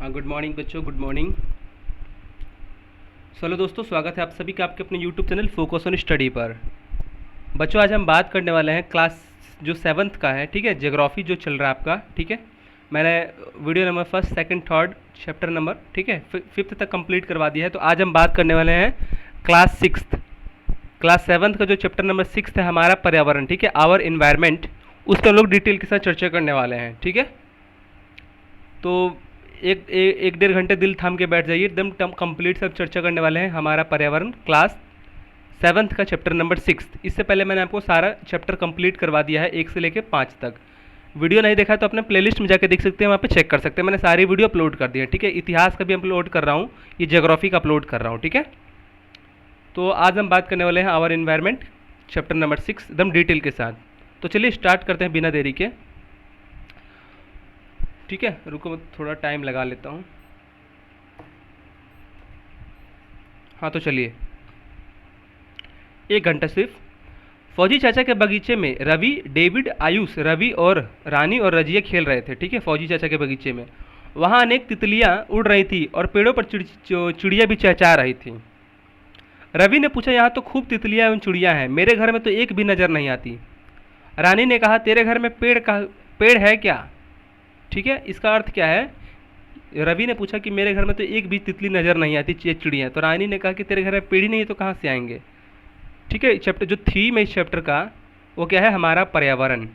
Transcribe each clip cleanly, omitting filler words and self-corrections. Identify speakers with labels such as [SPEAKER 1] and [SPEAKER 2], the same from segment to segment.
[SPEAKER 1] Good morning बच्चों, good morning. चलो दोस्तों, स्वागत है आप सभी का आपके अपने YouTube channel focus on study पर। बच्चों, आज हम बात करने वाले हैं क्लास जो 7th का है, ठीक है, ज्योग्राफी जो चल रहा है आपका, ठीक है। मैंने वीडियो नंबर 1, 2, 3 चैप्टर नंबर, ठीक है, 5th तक कंप्लीट करवा दिया है। तो आज हम बात करने वाले हैं क्लास 7th का जो चैप्टर नंबर 6 है हमारा पर्यावरण, ठीक है, आवर इन्वायरमेंट। उस पर हम लोग डिटेल के साथ चर्चा करने वाले हैं, ठीक है। तो एक डेढ़ घंटे दिल थाम के बैठ जाइए, एकदम कंप्लीट सब चर्चा करने वाले हैं हमारा पर्यावरण क्लास 7th का चैप्टर नंबर 6। इससे पहले मैंने आपको सारा चैप्टर कंप्लीट करवा दिया है 1 से लेकर 5 तक। वीडियो नहीं देखा तो अपने प्लेलिस्ट में जाकर देख सकते हैं, वहाँ पे चेक कर सकते हैं। मैंने सारी वीडियो अपलोड कर दी है, ठीक है। इतिहास का भी अपलोड कर रहा हूँ, ये ज्योग्राफी का अपलोड कर रहा हूँ, ठीक है। तो आज हम बात करने वाले हैं आवर इन्वायरमेंट चैप्टर नंबर 6 एकदम डिटेल के साथ। तो चलिए स्टार्ट करते हैं बिना देरी के, ठीक है। रुको, मैं थोड़ा टाइम लगा लेता हूँ। हाँ तो चलिए, 1 घंटा सिर्फ। फौजी चाचा के बगीचे में रवि, डेविड, आयुष, रवि और रानी और रजिया खेल रहे थे, ठीक है, फौजी चाचा के बगीचे में। वहाँ अनेक तितलियाँ उड़ रही थी और पेड़ों पर चिड़िया भी चहचहा रही थी। रवि ने पूछा, यहाँ तो खूब तितलियाँ एवं चिड़ियाँ हैं, मेरे घर में तो एक भी नज़र नहीं आती। रानी ने कहा, तेरे घर में पेड़ है क्या? ठीक है, इसका अर्थ क्या है? रवि ने पूछा कि मेरे घर में तो एक भी तितली नज़र नहीं आती, चिड़िया। तो रानी ने कहा कि तेरे घर में पेड़ ही नहीं है तो कहाँ से आएंगे, ठीक है। चैप्टर जो थीम है इस चैप्टर का वो क्या है? हमारा पर्यावरण।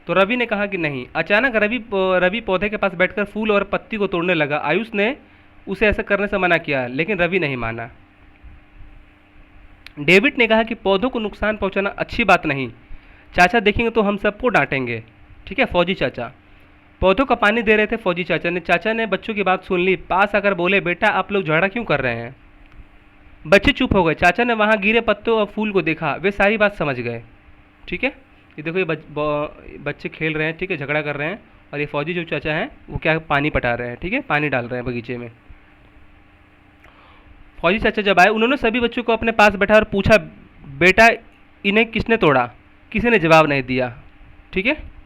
[SPEAKER 1] तो रवि ने कहा कि नहीं। अचानक रवि पौधे के पास बैठकर फूल और पत्ती को तोड़ने लगा। आयुष ने उसे ऐसा करने से मना किया, लेकिन रवि नहीं माना। डेविड ने कहा कि पौधों को नुकसान पहुंचाना अच्छी बात नहीं, चाचा देखेंगे तो हम सबको डांटेंगे, ठीक है। फौजी चाचा पौधों का पानी दे रहे थे। फौजी चाचा ने बच्चों की बात सुन ली, पास आकर बोले, बेटा आप लोग झगड़ा क्यों कर रहे हैं? बच्चे चुप हो गए। चाचा ने वहाँ गिरे पत्तों और फूल को देखा, वे सारी बात समझ गए, ठीक है। ये देखो, ये बच्चे खेल रहे हैं, ठीक है, झगड़ा कर रहे हैं, और ये फौजी जो चाचा हैं वो क्या पानी पटा रहे हैं, ठीक है, पानी डाल रहे हैं बगीचे में। फौजी चाचा जब आए, उन्होंने सभी बच्चों को अपने पास बैठा और पूछा, बेटा इन्हें किसने तोड़ा? किसी ने जवाब नहीं दिया, ठीक है।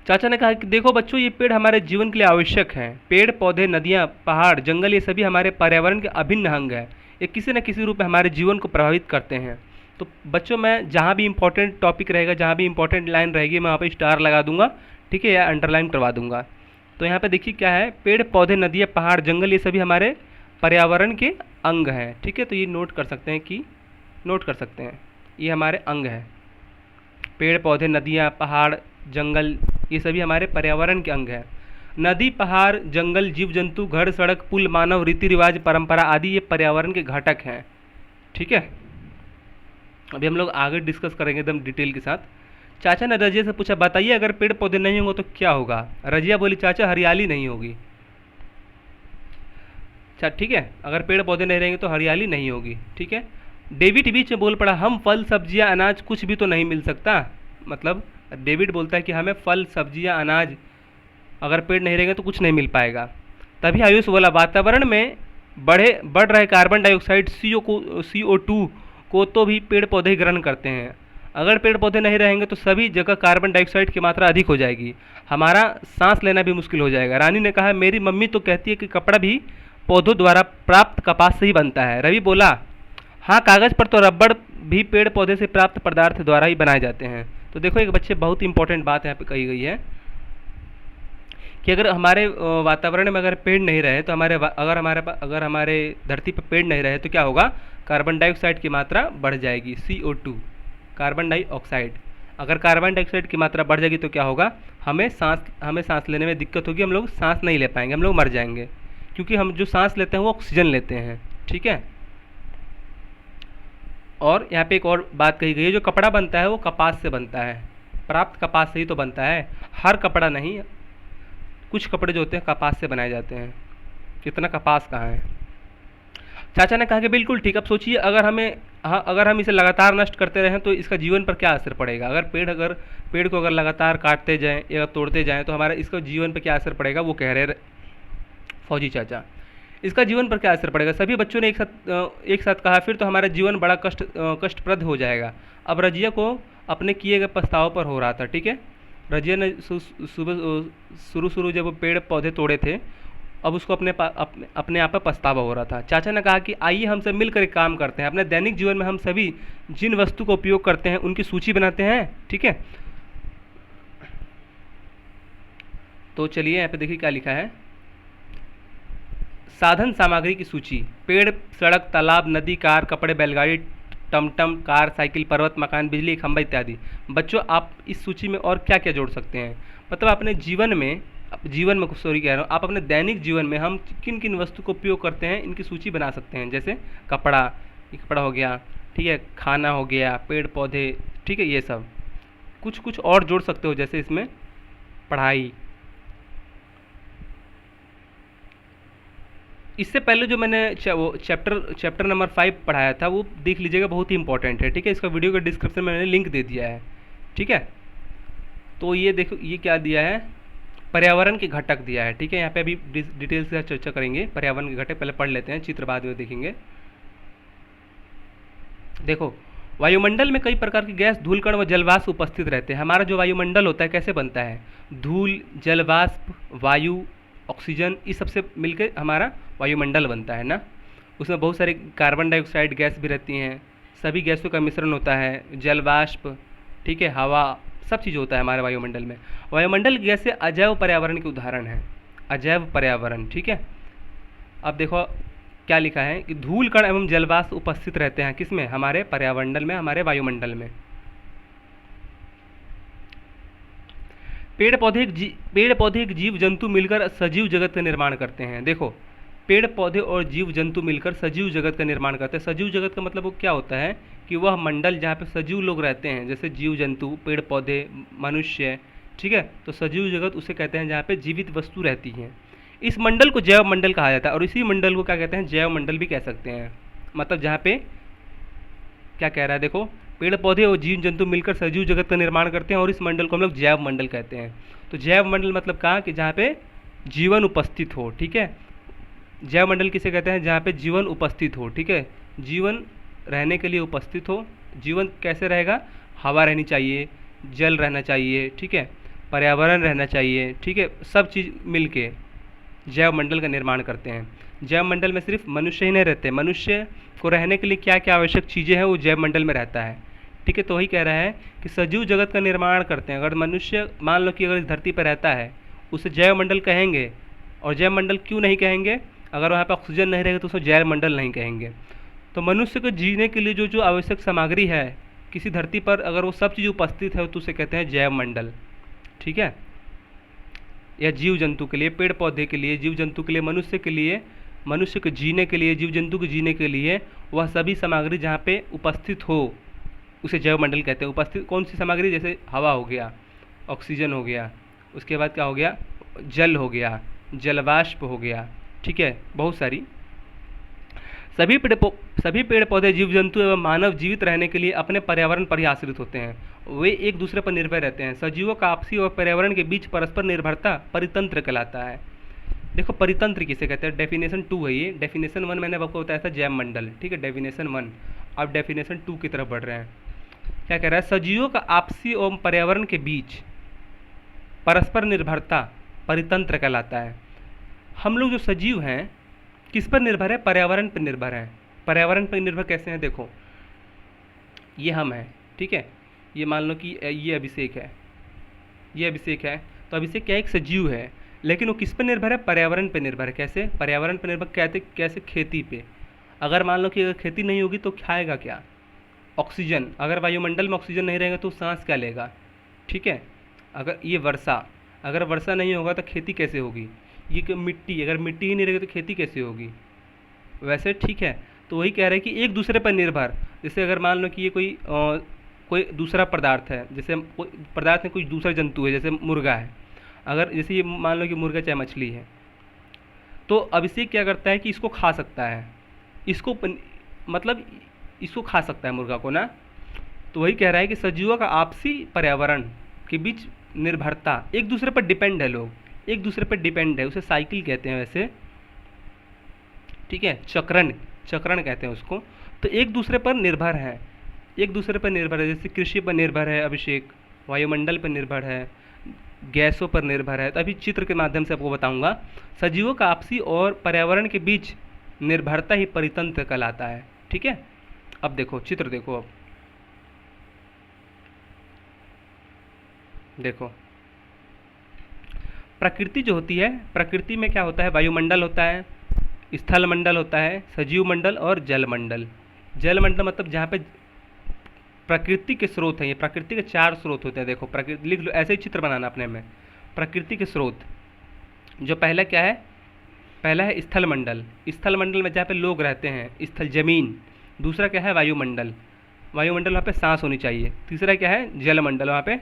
[SPEAKER 1] चाचा ने कहा कि देखो बच्चों, ये पेड़ हमारे जीवन के लिए आवश्यक हैं। पेड़ पौधे, नदियाँ, पहाड़, जंगल, ये सभी हमारे पर्यावरण के अभिन्न अंग हैं। ये किसी न किसी रूप में हमारे जीवन को प्रभावित करते हैं। तो बच्चों, मैं जहाँ भी इंपॉर्टेंट टॉपिक रहेगा, जहाँ भी इंपॉर्टेंट लाइन रहेगी, मैं वहाँ पे स्टार लगा दूंगा, ठीक है, या अंडरलाइन करवा दूंगा। तो यहाँ पे देखिए क्या है, पेड़ पौधे, नदियाँ, पहाड़, जंगल, ये सभी हमारे पर्यावरण के अंग हैं, ठीक है। तो ये नोट कर सकते हैं, ये हमारे अंग हैं। पेड़ पौधे, नदियाँ, पहाड़, जंगल, ये सभी हमारे पर्यावरण के अंग हैं। नदी, पहाड़, जंगल, जीव जंतु, घर, सड़क, पुल, मानव, रीति रिवाज, परंपरा आदि ये पर्यावरण के घटक हैं, ठीक है। अभी हम लोग आगे डिस्कस करेंगे एकदम डिटेल के साथ। चाचा ने रजिया से पूछा, बताइए अगर पेड़ पौधे नहीं होंगे तो क्या होगा? रजिया बोली, चाचा हरियाली नहीं होगी। अच्छा, ठीक है, अगर पेड़ पौधे नहीं रहेंगे तो हरियाली नहीं होगी, ठीक है। डेविड बीच में बोल पड़ा, हम फल सब्जियां अनाज कुछ भी तो नहीं मिल सकता। मतलब डेविड बोलता है कि हमें फल सब्जियां अनाज, अगर पेड़ नहीं रहेंगे तो कुछ नहीं मिल पाएगा। तभी आयुष बोला, वातावरण में बढ़ रहे कार्बन डाइऑक्साइड CO2 को तो भी पेड़ पौधे ही ग्रहण करते हैं। अगर पेड़ पौधे नहीं रहेंगे तो सभी जगह कार्बन डाइऑक्साइड की मात्रा अधिक हो जाएगी, हमारा सांस लेना भी मुश्किल हो जाएगा। रानी ने कहा, मेरी मम्मी तो कहती है कि कपड़ा भी पौधों द्वारा प्राप्त कपास से ही बनता है। रवि बोला, हाँ, कागज़ पर तो रबड़ भी पेड़ पौधे से प्राप्त पदार्थ द्वारा ही बनाए जाते हैं। तो देखो एक बच्चे, बहुत इंपॉर्टेंट बात यहाँ पे कही गई है कि अगर हमारे वातावरण में अगर पेड़ नहीं रहे तो अगर हमारे धरती पर पेड़ नहीं रहे तो क्या होगा? कार्बन डाइऑक्साइड की मात्रा बढ़ जाएगी, CO2, कार्बन डाइऑक्साइड। अगर कार्बन डाइऑक्साइड की मात्रा बढ़ जाएगी तो क्या होगा? हमें सांस लेने में दिक्कत होगी, हम लोग सांस नहीं ले पाएंगे, हम लोग मर जाएंगे, क्योंकि हम जो सांस लेते हैं वो ऑक्सीजन लेते हैं, ठीक है। और यहाँ पे एक और बात कही गई है, जो कपड़ा बनता है वो कपास से बनता है, प्राप्त कपास से ही तो बनता है, हर कपड़ा नहीं, कुछ कपड़े जो होते हैं कपास से बनाए जाते हैं। कितना कपास कहाँ है? चाचा ने कहा कि बिल्कुल ठीक। अब सोचिए, अगर हम इसे लगातार नष्ट करते रहें तो इसका जीवन पर क्या असर पड़ेगा? अगर पेड़ को अगर लगातार काटते जाएं या तोड़ते जाएं तो हमारा इसका जीवन पर क्या असर पड़ेगा? वो कह रहे फौजी चाचा, इसका जीवन पर क्या असर पड़ेगा? सभी बच्चों ने एक साथ कहा, फिर तो हमारा जीवन बड़ा कष्टप्रद हो जाएगा। अब रजिया को अपने किए गए पछताव पर हो रहा था, ठीक है। रजिया ने सुबह शुरू शुरू जब वो पेड़ पौधे तोड़े थे, अब उसको अपने आप पर पछतावा हो रहा था। चाचा ने कहा कि आइए हम सब मिलकर एक काम करते हैं, अपने दैनिक जीवन में हम सभी जिन वस्तु का उपयोग करते हैं उनकी सूची बनाते हैं, ठीक है। तो चलिए यहाँ पे देखिए क्या लिखा है। साधन सामग्री की सूची: पेड़, सड़क, तालाब, नदी, कार, कपड़े, बैलगाड़ी, टमटम, कार, साइकिल, पर्वत, मकान, बिजली, खंभा इत्यादि। बच्चों, आप इस सूची में और क्या क्या जोड़ सकते हैं? मतलब अपने जीवन में सॉरी कह रहा हूँ, आप अपने दैनिक जीवन में हम किन किन वस्तु को उपयोग करते हैं इनकी सूची बना सकते हैं। जैसे कपड़ा, ये कपड़ा हो गया, ठीक है, खाना हो गया, पेड़ पौधे, ठीक है, ये सब। कुछ कुछ और जोड़ सकते हो, जैसे इसमें पढ़ाई। इससे पहले जो मैंने वो चैप्टर नंबर 5 पढ़ाया था वो देख लीजिएगा, बहुत ही इंपॉर्टेंट है, ठीक है। इसका वीडियो के डिस्क्रिप्शन में मैंने लिंक दे दिया है, ठीक है। तो ये देखो, ये क्या दिया है, पर्यावरण के घटक दिया है, ठीक है। यहाँ पे अभी डिटेल से चर्चा करेंगे पर्यावरण के घटक, पहले पढ़ लेते हैं, चित्र बाद में देखेंगे। देखो, वायुमंडल में कई प्रकार की गैस, धूल कण व जलवाष्प उपस्थित रहते हैं। हमारा जो वायुमंडल होता है कैसे बनता है? धूल, जलवाष्प, वायु, ऑक्सीजन, इस सबसे मिलकर हमारा वायुमंडल बनता है ना। उसमें बहुत सारे कार्बन डाइऑक्साइड गैस भी रहती हैं, सभी गैसों का मिश्रण होता है, जलवाष्प, ठीक है, हवा, सब चीज़ होता है हमारे वायुमंडल में। वायुमंडल गैसें अजैव पर्यावरण के उदाहरण हैं, अजैव पर्यावरण, ठीक है। अब देखो क्या लिखा है कि धूल कण एवं जलवाष्प उपस्थित रहते हैं किसमें? हमारे पर्यावरण में, हमारे वायुमंडल में। पेड़ पौधे एक जीव जंतु मिलकर सजीव जगत का निर्माण करते हैं। देखो, पेड़ पौधे और जीव जंतु मिलकर सजीव जगत का निर्माण करते हैं। सजीव जगत का मतलब वो क्या होता है कि वह मंडल जहाँ पे सजीव लोग रहते हैं, जैसे जीव जंतु, पेड़ पौधे, मनुष्य, ठीक है। तो सजीव जगत उसे कहते हैं जहाँ पे जीवित वस्तु रहती हैं। इस मंडल को जैव मंडल कहा जाता है, और इसी मंडल को क्या कहते हैं? जैव मंडल भी कह सकते हैं। मतलब जहाँ पे क्या कह रहा है, देखो, पेड़ पौधे और जीव जंतु मिलकर सजीव जगत का निर्माण करते हैं, और इस मंडल को हम लोग जैव मंडल कहते हैं। तो जैव मंडल मतलब कहाँ कि जहाँ पे जीवन उपस्थित हो, ठीक है। जैव मंडल किसे कहते हैं? जहाँ पे जीवन उपस्थित हो, ठीक है, जीवन रहने के लिए उपस्थित हो। जीवन कैसे रहेगा? हवा रहनी चाहिए, जल रहना चाहिए, ठीक है, पर्यावरण रहना चाहिए, ठीक है, सब चीज़ मिल के जैव मंडल का निर्माण करते हैं। जैव मंडल में सिर्फ मनुष्य ही नहीं रहते, मनुष्य को रहने के लिए क्या क्या आवश्यक चीज़ें हैं वो जैव मंडल में रहता है, ठीक है। तो वही कह रहा है कि सजीव जगत का निर्माण करते हैं। अगर मनुष्य मान लो कि अगर इस धरती पर रहता है, उसे जैव मंडल कहेंगे। और जैव मंडल क्यों नहीं कहेंगे? अगर वहाँ पर ऑक्सीजन नहीं रहेगा तो उसे जैव मंडल नहीं कहेंगे। तो मनुष्य को जीने के लिए जो जो आवश्यक सामग्री है किसी धरती पर, अगर वो सब चीज़ उपस्थित है तो उसे कहते हैं जैव मंडल, ठीक है। या जीव जंतु के लिए, पेड़ पौधे के लिए, जीव जंतु के लिए, मनुष्य के लिए, मनुष्य के जीने के लिए, जीव जंतु के जीने के लिए वह सभी सामग्री जहाँ पे उपस्थित हो उसे जैव मंडल कहते हैं। उपस्थित कौन सी सामग्री? जैसे हवा हो गया, ऑक्सीजन हो गया, उसके बाद क्या हो गया? जल हो गया, जलवाष्प हो गया, ठीक है, बहुत सारी। सभी पेड़ पौधे, जीव जंतु एवं मानव जीवित रहने के लिए अपने पर्यावरण पर ही आश्रित होते हैं। वे एक दूसरे पर निर्भर रहते हैं। सजीवों का आपसी और पर्यावरण के बीच परस्पर निर्भरता परितंत्र कहलाता है। देखो, परितंत्र किसे कहते हैं? डेफिनेशन 2 है ये। डेफिनेशन 1 मैंने आपको बताया था जैव मंडल, ठीक है, डेफिनेशन 1। अब डेफिनेशन 2 की तरफ बढ़ रहे हैं। क्या कह रहा है? सजीवों का आपसी एवं पर्यावरण के बीच परस्पर निर्भरता परितंत्र कहलाता है। हम लोग जो सजीव हैं किस पर निर्भर है? पर्यावरण पर निर्भर है। पर्यावरण पर निर्भर कैसे हैं? देखो, ये हम हैं, ठीक है, ये मान लो कि ये अभिषेक है, ये अभिषेक है। तो अभिषेक क्या, एक सजीव है, लेकिन वो किस पर निर्भर है? पर्यावरण पर निर्भर है। कैसे? पर्यावरण पर निर्भर कैसे? खेती पे। अगर मान लो कि अगर खेती नहीं होगी तो खाएगा क्या? ऑक्सीजन। अगर वायुमंडल में ऑक्सीजन नहीं रहेगा तो सांस क्या लेगा, ठीक है। अगर ये वर्षा, अगर वर्षा नहीं होगा तो खेती कैसे होगी? ये कि मिट्टी, अगर मिट्टी ही नहीं रहेगी तो खेती कैसे होगी? वैसे, ठीक है। तो वही कह रहे हैं कि एक दूसरे पर निर्भर। जैसे अगर मान लो कि ये कोई दूसरा पदार्थ है, जैसे कोई पदार्थ में कोई दूसरा जंतु है, जैसे मुर्गा है। अगर जैसे ये मान लो कि मुर्गा चाहे मछली है, तो अभिषेक क्या करता है कि इसको खा सकता है, मतलब इसको खा सकता है मुर्गा को ना। तो वही कह रहा है कि सजीवों का आपसी पर्यावरण के बीच निर्भरता, एक दूसरे पर डिपेंड है, लोग एक दूसरे पर डिपेंड है। उसे साइकिल कहते हैं वैसे, ठीक है, चक्रण कहते हैं उसको। तो एक दूसरे पर निर्भर है, एक दूसरे पर निर्भर है। जैसे कृषि पर निर्भर है अभिषेक, वायुमंडल पर निर्भर है, गैसों पर निर्भर है। तो अभी चित्र के माध्यम से आपको बताऊंगा। सजीवों का आपसी और पर्यावरण के बीच निर्भरता ही परितंत्र कहलाता है। ठीक है, अब देखो चित्र देखो, अब देखो प्रकृति जो होती है, प्रकृति में क्या होता है, वायुमंडल होता है, स्थल मंडल होता है, सजीव मंडल और जल मंडल। जल मंडल मतलब जहाँ पे प्रकृति के स्रोत हैं, ये प्रकृति के 4 स्रोत होते हैं। देखो प्रकृति लिख लो, ऐसे ही चित्र बनाना अपने में। प्रकृति के स्रोत जो पहला क्या है, पहला है स्थल मंडल। स्थल मंडल में जहाँ पे लोग रहते हैं, स्थल जमीन। दूसरा क्या है, वायुमंडल। वायुमंडल वहाँ पे सांस होनी चाहिए। तीसरा क्या है, जल मंडल, वहाँ पे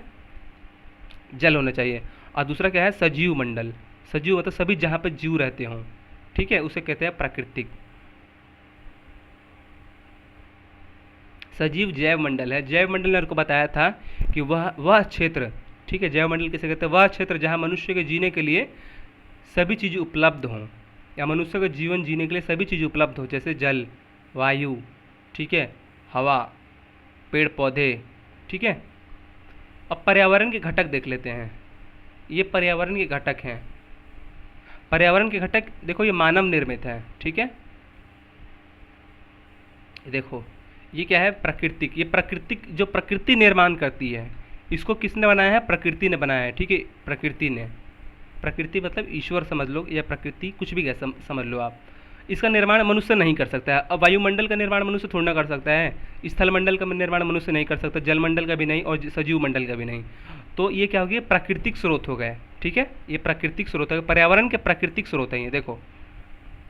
[SPEAKER 1] जल होना चाहिए। और दूसरा क्या है, सजीव मंडल। सजीव मतलब सभी जहाँ पे जीव रहते हों। ठीक है, उसे कहते हैं प्राकृतिक। सजीव जैव मंडल है। जैव मंडल ने आपको बताया था कि वह क्षेत्र, ठीक है, जैव मंडल किसे कहते हैं, वह क्षेत्र जहाँ मनुष्य के जीने के लिए सभी चीज़ें उपलब्ध हों, या मनुष्य का जीवन जीने के लिए सभी चीज़ें उपलब्ध हो, जैसे जल, वायु, ठीक है, हवा, पेड़ पौधे। ठीक है, अब पर्यावरण के घटक देख लेते हैं। ये पर्यावरण के घटक हैं। पर्यावरण के घटक देखो, ये मानव निर्मित है। ठीक है, देखो ये क्या है, प्राकृतिक। ये प्राकृतिक जो प्रकृति निर्माण करती है, इसको किसने बनाया है, प्रकृति ने बनाया है। ठीक है, प्रकृति ने, प्रकृति मतलब ईश्वर समझ लो, या प्रकृति कुछ भी समझ लो आप। इसका निर्माण मनुष्य नहीं कर सकता है। अब वायुमंडल का निर्माण मनुष्य थोड़ा ना कर सकता है, स्थल मंडल का निर्माण मनुष्य नहीं कर सकता, जल मंडल का भी नहीं, और सजीव मंडल का भी नहीं। तो ये क्या हो गया, प्राकृतिक स्रोत हो गए। ठीक है, ये प्राकृतिक स्रोत है, पर्यावरण के प्राकृतिक स्रोत है ये। देखो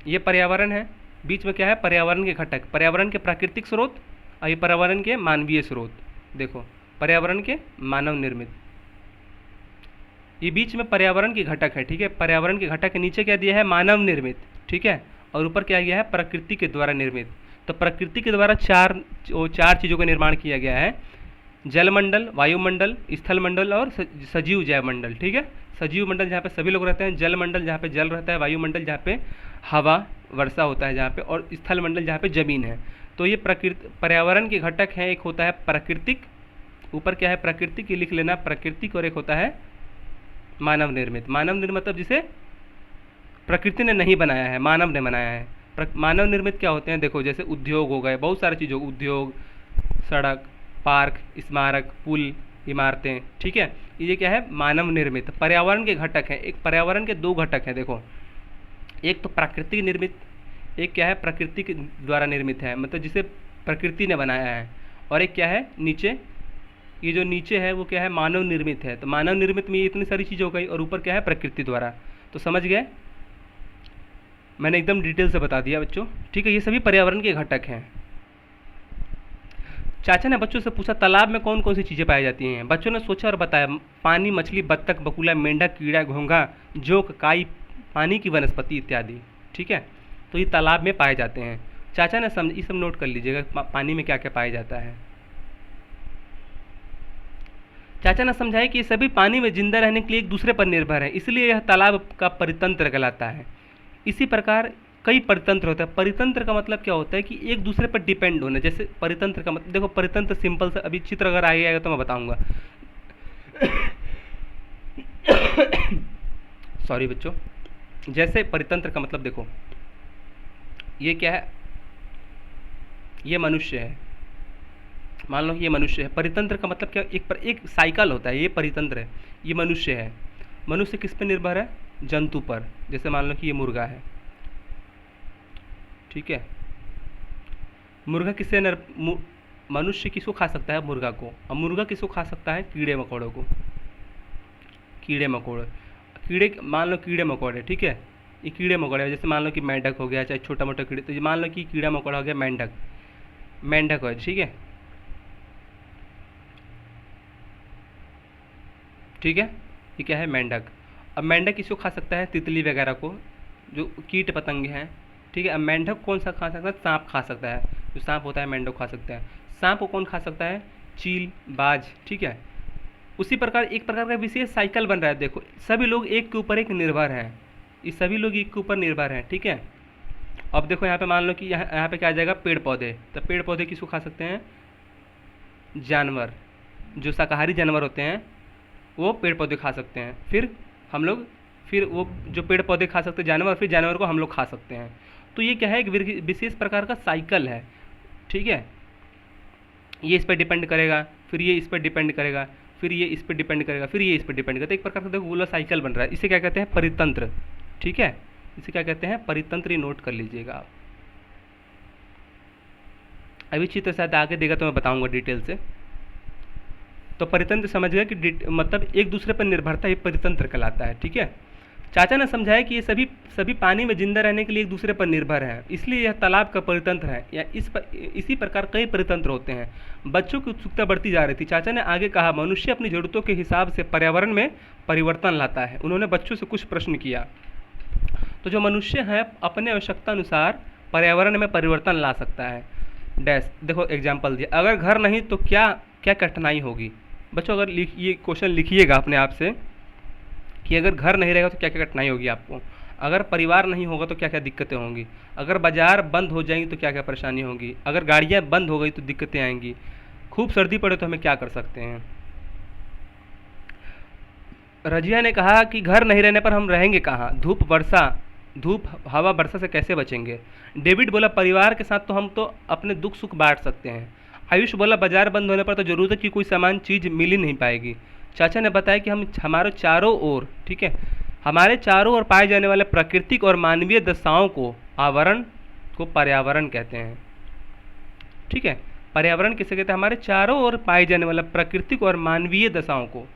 [SPEAKER 1] ये पर्यावरण है, बीच में क्या है, पर्यावरण के घटक, पर्यावरण के प्राकृतिक स्रोत, और ये पर्यावरण के मानवीय स्रोत। देखो पर्यावरण के मानव निर्मित, ये बीच में पर्यावरण के घटक है। ठीक है, पर्यावरण के घटक के नीचे क्या दिया है, मानव निर्मित। ठीक है, और ऊपर क्या गया है, प्रकृति के द्वारा निर्मित। तो प्रकृति के द्वारा चार चीज़ों का निर्माण किया गया है, जलमंडल, वायुमंडल, स्थल मंडल और सजीव जैव मंडल। ठीक है, सजीव मंडल जहाँ पे सभी लोग रहते हैं, जल मंडल जहाँ पे जल रहता है, वायुमंडल जहाँ पे हवा वर्षा होता है जहाँ पे, और स्थल मंडल जहाँ पे जमीन है। तो ये प्रकृति पर्यावरण के घटक हैं। एक होता है प्राकृतिक, ऊपर क्या है, प्राकृतिक, ये लिख लेना प्राकृतिक, और एक होता है मानव निर्मित। मानव निर्मित मतलब जिसे प्रकृति ने नहीं बनाया है, मानव ने बनाया है। मानव निर्मित क्या होते हैं, देखो जैसे उद्योग हो गए, बहुत सारी चीज़ों, उद्योग, सड़क, पार्क, स्मारक, पुल, इमारतें। ठीक है, ये क्या है, मानव निर्मित, पर्यावरण के घटक हैं। एक पर्यावरण के 2 घटक हैं, देखो एक तो प्राकृतिक निर्मित, एक क्या है, प्रकृति के द्वारा निर्मित है, मतलब जिसे प्रकृति ने बनाया है। और एक क्या है, नीचे, ये जो नीचे है वो क्या है, मानव निर्मित है। तो मानव निर्मित में ये इतनी सारी चीज़ हो गई, और ऊपर क्या है, प्रकृति द्वारा। तो समझ गए, मैंने एकदम डिटेल से बता दिया बच्चों। ठीक है, ये सभी पर्यावरण के घटक हैं। चाचा ने बच्चों से पूछा तालाब में कौन कौन सी चीज़ें पाई जाती हैं। बच्चों ने सोचा और बताया, पानी, मछली, बत्तख, बकुला, मेंढक, कीड़ा, घोंघा, जोंक, काई, पानी की वनस्पति इत्यादि। ठीक है, तो ये तालाब में पाए जाते हैं। चाचा ने समझ, ये सब नोट कर लीजिएगा, पानी में क्या क्या पाया जाता है। चाचा ने समझाया कि ये सभी पानी में जिंदा रहने के लिए एक दूसरे पर निर्भर है, इसलिए यह तालाब का परितंत्र कहलाता है। इसी प्रकार कई परितंत्र होता है। परितंत्र का मतलब क्या होता है कि एक दूसरे पर डिपेंड होना। जैसे परितंत्र का मतलब, देखो परितंत्र सिंपल से, अभी चित्र अगर आगे आएगा तो मैं बताऊंगा। सॉरी बच्चों, जैसे परितंत्र का मतलब देखो, ये क्या है, ये मनुष्य है, मान लो ये मनुष्य है। परितंत्र का मतलब क्या, एक साइकिल होता है, ये परितंत्र है। ये मनुष्य है, मनुष्य किस पर निर्भर है, जंतु पर। जैसे मान लो कि ये मुर्गा है, ठीक है, मुर्गा किससे मनुष्य किसको खा सकता है, मुर्गा को। अब मुर्गा किसको खा सकता है, कीड़े मकोड़ों को, कीड़े मकोड़े, कीड़े, मान लो कीड़े मकोड़े, ठीक है, ये कीड़े मकोड़े, जैसे मान लो कि मेंढक हो गया, चाहे छोटा मोटा कीड़े, तो ये मान लो कि कीड़ा मकोड़ा हो गया मेंढक, मेंढक है, ठीक है, ठीक है, ये क्या है, मेंढक। अब मेंढक किसको खा सकता है, तितली वगैरह को, जो कीट पतंगे हैं, ठीक है। अब मेंढक कौन सा खा सकता है, सांप खा सकता है, जो सांप होता है मेंढक खा सकता है। सांप को कौन खा सकता है, चील, बाज, ठीक है। उसी प्रकार एक प्रकार का विशेष साइकिल बन रहा है। देखो सभी लोग एक के ऊपर एक निर्भर हैं, ये सभी लोग एक के ऊपर निर्भर हैं, ठीक है। अब देखो यहाँ पे मान लो कि यहाँ पे क्या आ जाएगा, पेड़ पौधे। तो पेड़ पौधे किसको खा सकते हैं, जानवर, जो शाकाहारी जानवर होते हैं वो पेड़ पौधे खा सकते हैं, फिर हम लोग, फिर वो जो पेड़ पौधे खा सकते हैं जानवर, फिर जानवर को हम लोग खा सकते हैं। तो ये क्या है, एक विशेष प्रकार का साइकिल है, ठीक है। ये इस पर डिपेंड करेगा, फिर ये इस पर डिपेंड करेगा, फिर ये इस पर डिपेंड करेगा, फिर ये इस पर डिपेंड करेगा। एक प्रकार से देखो गोला साइकिल बन रहा है। इसे क्या कहते हैं, परितंत्र, ठीक है। इसे क्या कहते हैं, परितंत्र, ये नोट कर लीजिएगा आप। अभी चित्र शायद आगे देगा तो मैं बताऊंगा डिटेल से। तो परितंत्र समझ गया कि मतलब एक दूसरे पर निर्भरता ही परितंत्र कहलाता है, ठीक है। चाचा ने समझाया कि ये सभी पानी में जिंदा रहने के लिए एक दूसरे पर निर्भर हैं, इसलिए यह तालाब का परितंत्र है, या इसी प्रकार कई परितंत्र होते हैं। बच्चों की उत्सुकता बढ़ती जा रही थी। चाचा ने आगे कहा, मनुष्य अपनी जरूरतों के हिसाब से पर्यावरण में परिवर्तन लाता है। उन्होंने बच्चों से कुछ प्रश्न किया। तो जो मनुष्य है अपने आवश्यकता अनुसार पर्यावरण में परिवर्तन ला सकता है। डैश, देखो एग्जाम्पल दिया, अगर घर नहीं तो क्या क्या कठिनाई होगी। बच्चों अगर ये क्वेश्चन लिखिएगा अपने आप से कि अगर घर नहीं रहेगा तो क्या क्या कठिनाई होगी आपको, अगर परिवार नहीं होगा तो क्या क्या दिक्कतें होंगी, अगर बाजार बंद हो जाएंगी तो क्या क्या परेशानी होगी, अगर गाड़ियाँ बंद हो गई तो दिक्कतें आएंगी, खूब सर्दी पड़े तो हमें क्या कर सकते हैं। रजिया ने कहा कि घर नहीं रहने पर हम रहेंगे कहाँ, धूप हवा वर्षा से कैसे बचेंगे। डेविड बोला, परिवार के साथ तो हम तो अपने दुख सुख बांट सकते हैं। आयुष बोला, बाजार बंद होने पर तो ज़रूरत की कोई सामान चीज़ मिल ही नहीं पाएगी। चाचा ने बताया कि हमारे चारों ओर, ठीक है, हमारे चारों ओर पाए जाने वाले प्राकृतिक और मानवीय दशाओं को आवरण को पर्यावरण कहते हैं, ठीक है। पर्यावरण किसे कहते हैं, हमारे चारों ओर पाए जाने वाला प्राकृतिक और मानवीय दशाओं को,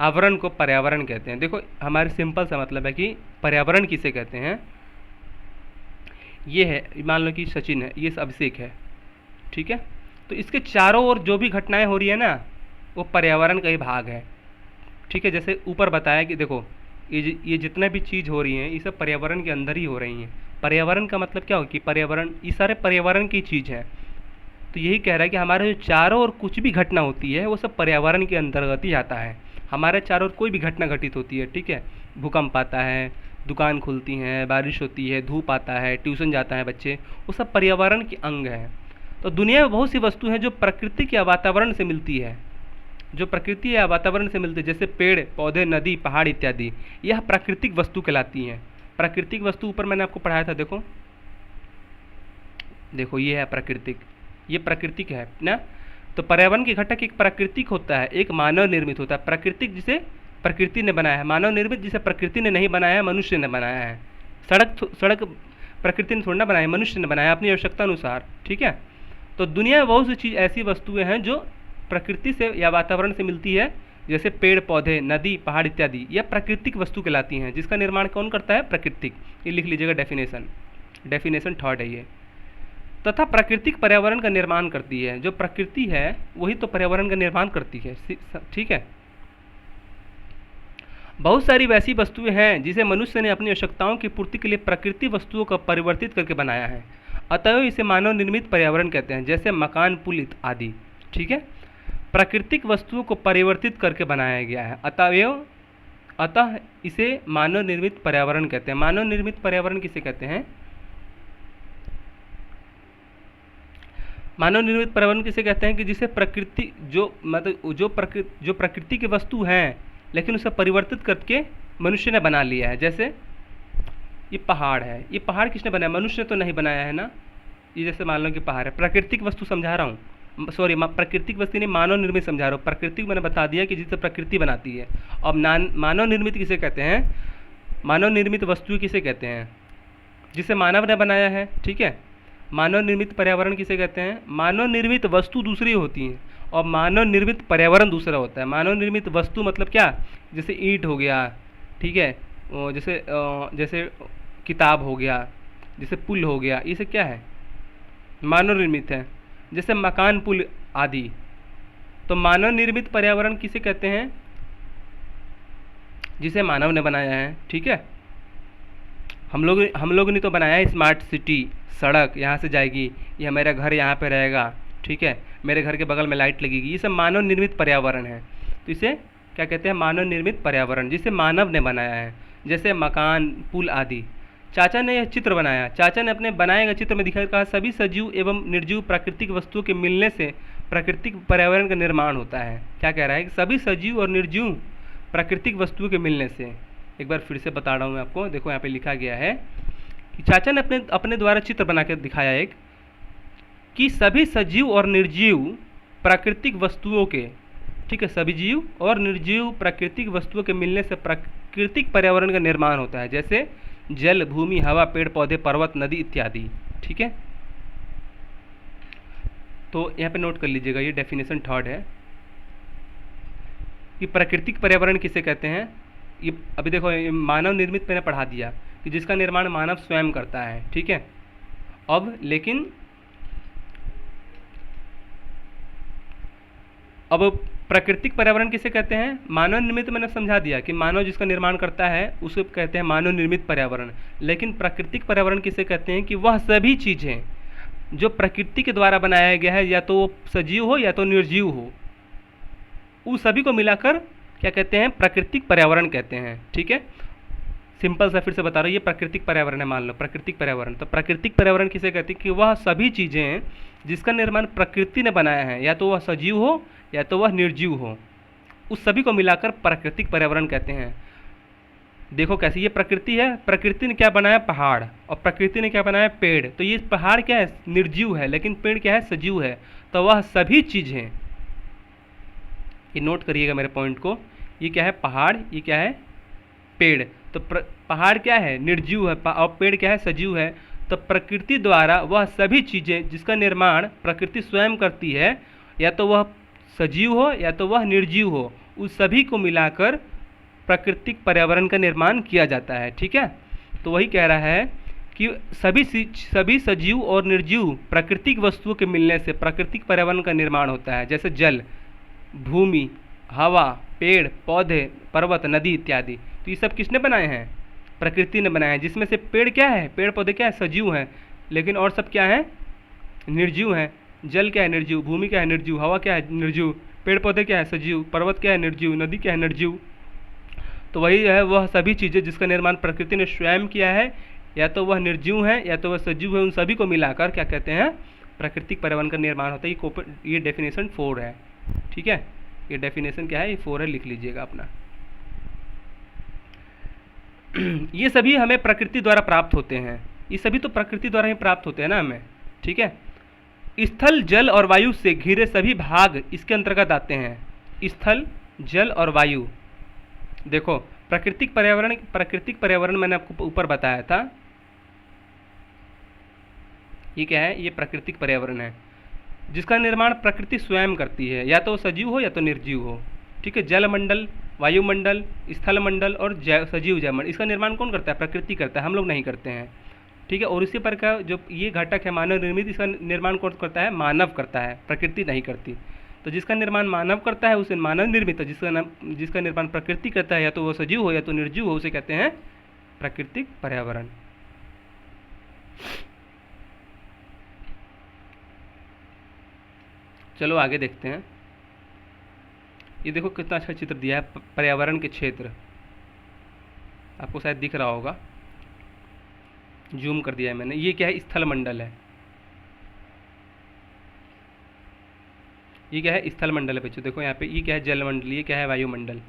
[SPEAKER 1] आवरण को पर्यावरण कहते हैं। देखो हमारे सिंपल सा मतलब है कि पर्यावरण किसे कहते हैं। ये है, मान लो कि सचिन है, ये अभिषेक है, ठीक है। तो इसके चारों ओर जो भी घटनाएं हो रही है ना, वो पर्यावरण का ही भाग है, ठीक है। जैसे ऊपर बताया कि देखो ये जितना भी चीज़ हो रही हैं ये सब पर्यावरण के अंदर ही हो रही हैं। पर्यावरण का मतलब क्या हो कि पर्यावरण, ये सारे पर्यावरण की चीज़ है। तो यही कह रहा है कि हमारे जो चारों ओर कुछ भी घटना होती है वो सब पर्यावरण के अंतर्गत ही आता है। हमारे चारों ओर कोई भी घटना घटित होती है, ठीक है, भूकंप आता है, दुकान खुलती हैं, बारिश होती है, धूप आता है, ट्यूशन जाता है बच्चे, वो सब पर्यावरण के अंग हैं। तो दुनिया में बहुत सी वस्तु हैं जो प्रकृति या वातावरण से मिलती है, जो प्रकृति या वातावरण से मिलते हैं, जैसे पेड़ पौधे, नदी, पहाड़ इत्यादि, यह प्राकृतिक वस्तु कहलाती हैं। प्राकृतिक वस्तु ऊपर मैंने आपको पढ़ाया था, देखो देखो ये है प्राकृतिक, ये प्राकृतिक है ना। तो पर्यावरण के घटक एक प्राकृतिक होता है, एक मानव निर्मित होता है। प्राकृतिक जिसे प्रकृति ने बनाया है, मानव निर्मित जिसे प्रकृति ने नहीं बनाया है, मनुष्य ने बनाया है। सड़क प्रकृति ने थोड़ा ना बनाया है, मनुष्य ने बनाया अपनी आवश्यकता अनुसार, ठीक है। तो दुनिया में बहुत सी चीज़ ऐसी वस्तुएं हैं जो प्रकृति से या वातावरण से मिलती है, जैसे पेड़ पौधे, नदी, पहाड़ इत्यादि, यह प्राकृतिक वस्तु कहलाती हैं, जिसका निर्माण कौन करता है, प्राकृतिक। ये लिख लीजिएगा डेफिनेशन थर्ड है ये। तथा प्राकृतिक पर्यावरण का निर्माण करती है, जो प्रकृति है वही तो पर्यावरण का निर्माण करती है, ठीक है। बहुत सारी वैसी वस्तुएं हैं जिसे मनुष्य ने अपनी आवश्यकताओं की पूर्ति के लिए प्रकृति वस्तुओं को परिवर्तित करके बनाया है, अतएव इसे मानव निर्मित पर्यावरण कहते हैं, जैसे मकान, पुल आदि, ठीक है। प्राकृतिक वस्तुओं को परिवर्तित करके बनाया गया है, अतः इसे मानव निर्मित पर्यावरण कहते हैं। मानव निर्मित पर्यावरण किसे कहते हैं, मानव निर्मित पर्यावरण किसे कहते हैं कि जिसे प्रकृति, जो मतलब जो प्रकृति की वस्तु हैं लेकिन उसे परिवर्तित करके मनुष्य ने बना लिया है। जैसे ये पहाड़ है, ये पहाड़ किसने बनाया, मनुष्य ने तो नहीं बनाया है ना। ये जैसे मान लो कि पहाड़ है, प्राकृतिक वस्तु समझा रहा हूँ, सॉरी प्राकृतिक वस्तु नहीं, मानव निर्मित समझा रहा हूँ। प्राकृतिक मैंने बता दिया कि जिसे प्रकृति बनाती है। अब मानव निर्मित किसे कहते हैं, मानव निर्मित वस्तु किसे कहते हैं, जिसे मानव ने बनाया है, ठीक है। मानव निर्मित पर्यावरण किसे कहते हैं, मानव निर्मित वस्तु दूसरी होती हैं और मानव निर्मित पर्यावरण दूसरा होता है। मानव निर्मित वस्तु मतलब क्या, जैसे ईंट हो गया, ठीक है, जैसे किताब हो गया, जैसे पुल हो गया, ये सब क्या है, मानव निर्मित है। जैसे मकान, पुल आदि। तो मानव निर्मित पर्यावरण किसे कहते हैं, जिसे मानव ने बनाया है, ठीक है। हम लोग ने तो बनाया है स्मार्ट सिटी, सड़क यहाँ से जाएगी, या मेरा घर यहाँ पे रहेगा, ठीक है, मेरे घर के बगल में लाइट लगेगी, ये सब मानव निर्मित पर्यावरण है। तो इसे क्या कहते हैं, मानव निर्मित पर्यावरण, जिसे मानव ने बनाया है, जैसे मकान, पुल आदि। चाचा ने यह चित्र बनाया, चाचा ने अपने बनाए गए चित्र में दिखाया, कहा सभी सजीव एवं निर्जीव प्राकृतिक वस्तुओं के मिलने से प्राकृतिक पर्यावरण का निर्माण होता है। क्या कह रहा है कि सभी सजीव और निर्जीव प्राकृतिक वस्तुओं के मिलने से। एक बार फिर से बता रहा हूँ मैं आपको, देखो यहाँ पे लिखा गया है कि चाचा ने अपने अपने द्वारा चित्र बना के दिखाया एक, कि सभी सजीव और निर्जीव प्राकृतिक वस्तुओं के, ठीक है, सभी जीव और निर्जीव प्राकृतिक वस्तुओं के मिलने से प्राकृतिक पर्यावरण का निर्माण होता है, जैसे जल, भूमि, हवा, पेड़ पौधे, पर्वत, नदी इत्यादि। ठीक है, तो यहाँ पे नोट कर लीजिएगा, ये डेफिनेशन थर्ड है कि प्राकृतिक पर्यावरण किसे कहते हैं। ये अभी देखो, ये मानव निर्मित मैंने पढ़ा दिया कि जिसका निर्माण मानव स्वयं करता है। ठीक है, अब लेकिन अब प्राकृतिक पर्यावरण किसे कहते हैं, मानव निर्मित मैंने समझा दिया कि मानव जिसका निर्माण करता है उसे कहते हैं मानव निर्मित पर्यावरण। लेकिन प्राकृतिक पर्यावरण किसे कहते हैं कि वह सभी चीज़ें जो प्रकृति के द्वारा बनाया गया है, या तो वो सजीव हो या तो निर्जीव हो, उस सभी को मिलाकर क्या कहते हैं, प्राकृतिक पर्यावरण कहते हैं। ठीक है, सिंपल सा फिर से बता रहा हूँ, ये प्राकृतिक पर्यावरण है, मान लो प्राकृतिक पर्यावरण। तो प्राकृतिक पर्यावरण किसे कहते हैं कि वह सभी चीज़ें जिसका निर्माण प्रकृति ने बनाया है, या तो वह सजीव हो या तो वह निर्जीव हो, उस सभी को मिलाकर प्राकृतिक पर्यावरण कहते हैं। देखो कैसे, ये प्रकृति है, प्रकृति ने क्या बनाया, पहाड़, और प्रकृति ने क्या बनाया, पेड़। तो ये पहाड़ क्या है, निर्जीव है, लेकिन पेड़ क्या है, सजीव है। तो वह सभी चीज़ें, ये नोट करिएगा मेरे पॉइंट को, ये क्या है, पहाड़, ये क्या है, पेड़। तो पहाड़ क्या है, निर्जीव है, और पेड़ क्या है, सजीव है। तो प्रकृति द्वारा वह सभी चीज़ें जिसका निर्माण प्रकृति स्वयं करती है, या तो वह सजीव हो या तो वह निर्जीव हो, उस सभी को मिलाकर प्राकृतिक पर्यावरण का निर्माण किया जाता है। ठीक है, तो वही कह रहा है कि सभी सजीव और निर्जीव प्राकृतिक वस्तुओं के मिलने से प्राकृतिक पर्यावरण का निर्माण होता है, जैसे जल, भूमि, हवा, पेड़ पौधे, पर्वत, नदी इत्यादि। तो ये सब किसने बनाए हैं, प्रकृति ने बनाए हैं, जिसमें से पेड़ क्या है, पेड़ पौधे क्या है, सजीव हैं, लेकिन और सब क्या है, निर्जीव हैं। जल क्या है, निर्जीव, भूमि क्या है, निर्जीव, हवा क्या है, निर्जीव, पेड़ पौधे क्या है, सजीव, पर्वत क्या है, निर्जीव, नदी क्या है, निर्जीव। तो वही है, वह सभी चीज़ें जिसका निर्माण प्रकृति ने स्वयं किया है, या तो वह निर्जीव है या तो वह सजीव है, उन सभी को मिलाकर क्या कहते हैं, प्राकृतिक पर्यावरण का निर्माण होता है। ये डेफिनेशन 4 है। ठीक है, ये डेफिनेशन क्या है, ये 4 है, लिख लीजिएगा अपना। ये सभी हमें प्रकृति द्वारा प्राप्त होते हैं, ये सभी तो प्रकृति द्वारा ही प्राप्त होते हैं ना हमें। ठीक है, स्थल, जल और वायु से घिरे सभी भाग इसके अंतर्गत आते हैं। स्थल, जल और वायु, देखो प्राकृतिक पर्यावरण मैंने आपको ऊपर बताया था, ये क्या है, ये प्राकृतिक पर्यावरण है जिसका निर्माण प्रकृति स्वयं करती है, या तो सजीव हो या तो निर्जीव हो। ठीक है, जलमंडल, वायुमंडल, स्थलमंडल और सजीव जयमंडल, इसका निर्माण कौन करता है, प्रकृति करता है, हम लोग नहीं करते हैं। ठीक है, और इसी प्रकार जो ये घटक है मानव निर्मित, इसका निर्माण कौन करता है, मानव करता है, प्रकृति नहीं करती। तो जिसका निर्माण मानव करता है उसे मानव निर्मित है, जिसका निर्माण प्रकृति करता है, या तो वो सजीव हो या तो निर्जीव हो, उसे कहते हैं प्राकृतिक पर्यावरण। चलो आगे देखते हैं। ये देखो कितना अच्छा चित्र दिया है पर्यावरण के क्षेत्र, आपको शायद दिख रहा होगा, जूम कर दिया है मैंने। ये क्या है, स्थल मंडल है, ये क्या है, स्थल मंडल है बच्चों। देखो यहाँ पे ये क्या है, जलमंडल, ये क्या है, वायुमंडल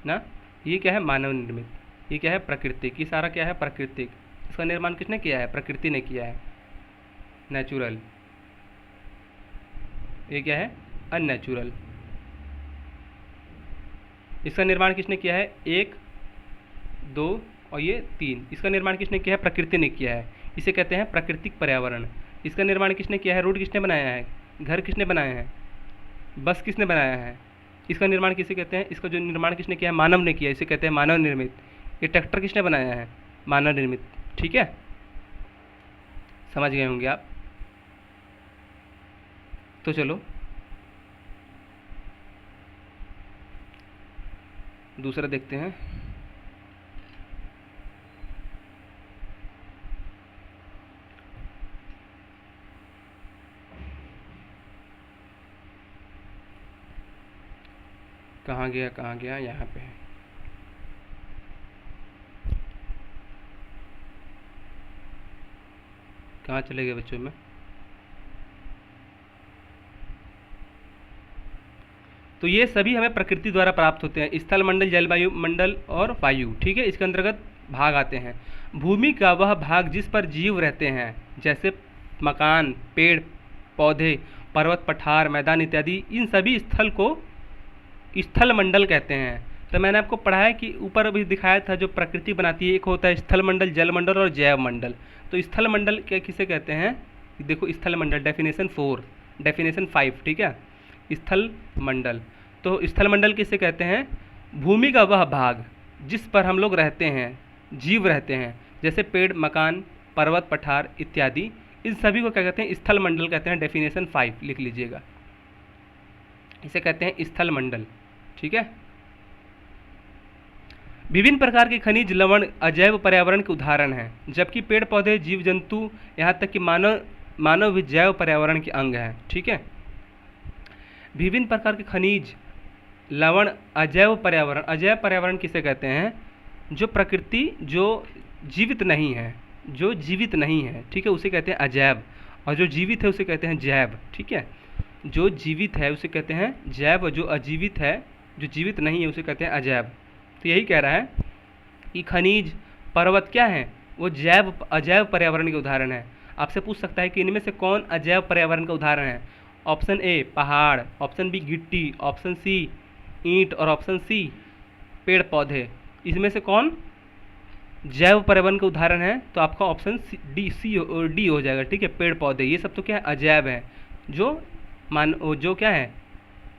[SPEAKER 1] ना, ये क्या है, मानव निर्मित, ये क्या है, प्राकृतिक, ये सारा क्या है, प्राकृतिक। इसका निर्माण किसने किया है, प्रकृति ने किया है, नेचुरल। ये क्या है, अननेचुरल। इसका निर्माण किसने किया है, 1, 2 और ये 3, इसका निर्माण किसने किया है, प्रकृति ने किया है, इसे कहते हैं प्राकृतिक पर्यावरण। इसका निर्माण किसने किया है, रोड किसने बनाया है, घर किसने बनाया है, बस किसने बनाया है, इसका निर्माण किसे कहते हैं, इसका जो निर्माण किसने किया है, मानव ने किया, इसे कहते हैं मानव निर्मित। ये ट्रैक्टर किसने बनाया है, मानव निर्मित। ठीक है, समझ गए होंगे आप। तो चलो दूसरा देखते हैं। कहाँ गया, यहाँ पे है। कहाँ चले गए बच्चों में, तो ये सभी हमें प्रकृति द्वारा प्राप्त होते हैं, स्थल मंडल, जलवायु मंडल और वायु। ठीक है, इसके अंतर्गत भाग आते हैं। भूमि का वह भाग जिस पर जीव रहते हैं, जैसे मकान, पेड़ पौधे, पर्वत, पठार, मैदान इत्यादि, इन सभी स्थल को स्थल मंडल कहते हैं। तो मैंने आपको पढ़ाया कि ऊपर अभी दिखाया था, जो प्रकृति बनाती है, एक होता है स्थल मंडल, जल मंडल और जैव मंडल। तो स्थल मंडल क्या किसे कहते हैं, देखो स्थल मंडल डेफिनेशन 4, डेफिनेशन 5, ठीक है। स्थल मंडल, तो स्थल मंडल किसे कहते हैं, भूमि का वह भाग जिस पर हम लोग रहते हैं, जीव रहते हैं, जैसे पेड़, मकान, पर्वत, पठार इत्यादि, इन सभी को क्या कहते हैं, स्थल मंडल कहते हैं। डेफिनेशन 5 लिख लीजिएगा, इसे कहते हैं स्थल मंडल। ठीक है। विभिन्न प्रकार के खनिज लवण अजैव पर्यावरण के उदाहरण हैं, जबकि पेड़ पौधे, जीव जंतु, यहाँ तक कि मानव भी जैव पर्यावरण के अंग हैं। ठीक है। विभिन्न प्रकार के खनिज लवण अजैव पर्यावरण किसे कहते हैं, जो प्रकृति जो जीवित नहीं है, जो जीवित नहीं है, ठीक है, उसे कहते हैं अजैव, और जो जीवित है उसे कहते हैं जैव। ठीक है, जो जीवित है उसे कहते हैं जैव, और जो अजीवित है, जो जीवित नहीं है, उसे कहते हैं अजैव। तो यही कह रहा है कि खनिज, पर्वत क्या है, वो अजैव पर्यावरण के उदाहरण है। आपसे पूछ सकता है कि इनमें से कौन अजैव पर्यावरण का उदाहरण है। ऑप्शन ए पहाड़, ऑप्शन बी गिट्टी, ऑप्शन सी ईंट और ऑप्शन सी पेड़ पौधे। इसमें से कौन जैव पर्यावरण का उदाहरण है, तो आपका ऑप्शन डी हो जाएगा। ठीक है, पेड़ पौधे, ये सब तो क्या है, अजैव है, जो क्या है,